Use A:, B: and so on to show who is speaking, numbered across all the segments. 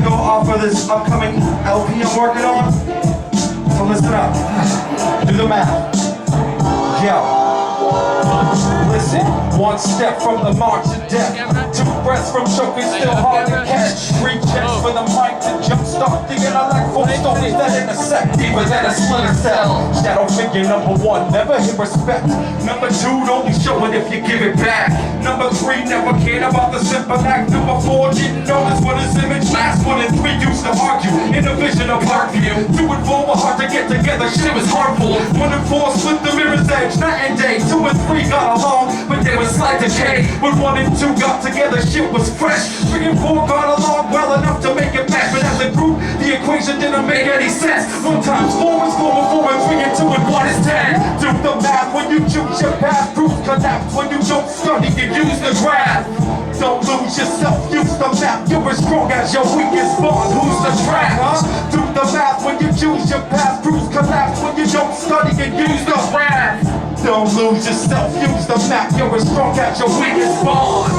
A: go off of this upcoming LP I'm working on. So listen up. Do the math. Yo. Listen, one step from the march to death, 2 breaths from choking, still hard to catch. 3 checks for the mic to jumpstart thinking I like 4 stories that intersect deeper than a splinter cell. Shadow figure number 1, never hit respect. Number 2, don't be showing if you give it back. Number 3, never cared about the simple act. Number 4, didn't notice what his image. Last 1 and 3 used to argue in a vision of Parkview. 2 and 4 were hard to get together, shit was harmful. 1 and 4 split the mirror's edge, night and day. 2 and 3 got along, but there was slight decay. When 1 and 2 got together, shit was fresh. 3 and 4 got along well enough to make it match, but as a group, the equation didn't make any sense. 1 times 4 is 4 and 4 and 3 and 2 and 1 is 10. Do the math when you choose your path. Proof collapse when you don't study, you use the graph. Don't lose yourself, use the map. You're as strong as your weakest bond. Who's the track, huh? Do the math when you choose your path. Proof collapse when you don't study, you use the graph. Don't lose yourself, use the map. You're as strong as your weakest bond.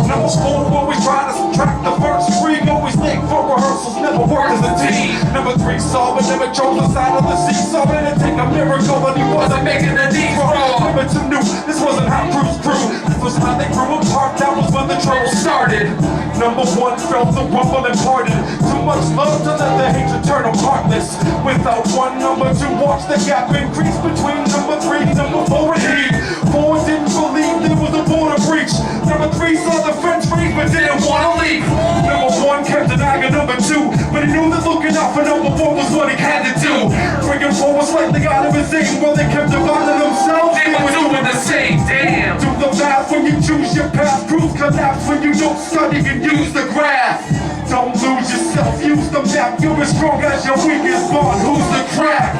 A: Number 4, always try to subtract the first 3. Always think for rehearsals, never work as a team. Number 3, saw but never chose the side of the seesaw. And it take a miracle, but he wasn't making the knees raw. Number 2 knew this wasn't how crews grew. This was how they grew apart, that was when the trouble started. Number 1 felt the rumble and parted. Too much love to let the hatred turn them heartless. Without 1, number 2 watched the gap increase between number 3, number 4 and he. 4 didn't believe there was a border breach. Number 3 saw the French freeze but didn't want to leave. Number 1 kept denying number 2, but he knew that looking out for number 4 was what he had to do. 3 and 4 was slightly out of his aim. While they kept dividing themselves, they were doing the same. Damn. Do the math when you choose your path. Proof collapse when you don't study and use the graph. Don't lose yourself, use the map. You're as strong as your weakest bond. Who's the crack?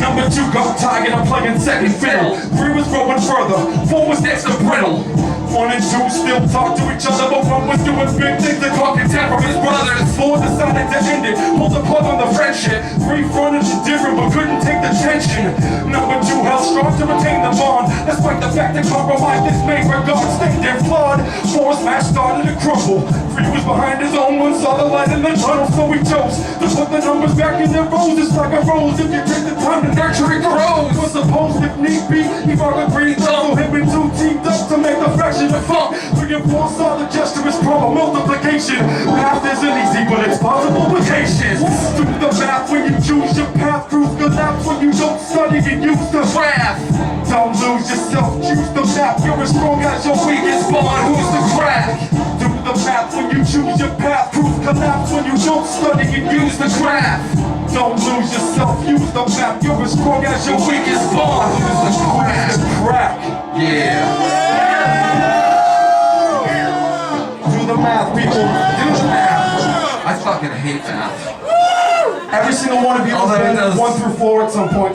A: Number 2 got tired of playing second fiddle. 3 was growing further, 4 was next to brittle. 1 and 2 still talk to each other, but 1 was doing big things and talking temperament brothers. 4 decided to end it, pulled the plug on the friendship. 3 fronted different but couldn't take the tension. Number 2 held strong to retain the bond, despite the fact that compromise this made regard stained and flawed. 4's match started to crumble. 3 was behind his own, 1 saw the light in the tunnel, so he chose to put the numbers back in their rows. It's like a rose, if you take the time to nurture it grows. Was supposed if need be, he rather breathed up. So him and 2 teamed up to make a fraction of funk. 3 and 4 saw the gesture as proper multiplication. Math isn't easy, but it's possible with patience. Do the math when you choose your path. Proof collapse when you don't study and use the graph. Don't lose yourself, choose the map. You're as strong as your weakest bond. Who's the crack? Do the math when you choose your path. Proof collapse when you don't study and use the graph. Don't lose yourself, use the map. You're as strong as your weakest bond. Who's the crack? Yeah. Do the math, people. Do the math.
B: I fucking hate math.
A: Every single one of you has been 1 through 4 at some point.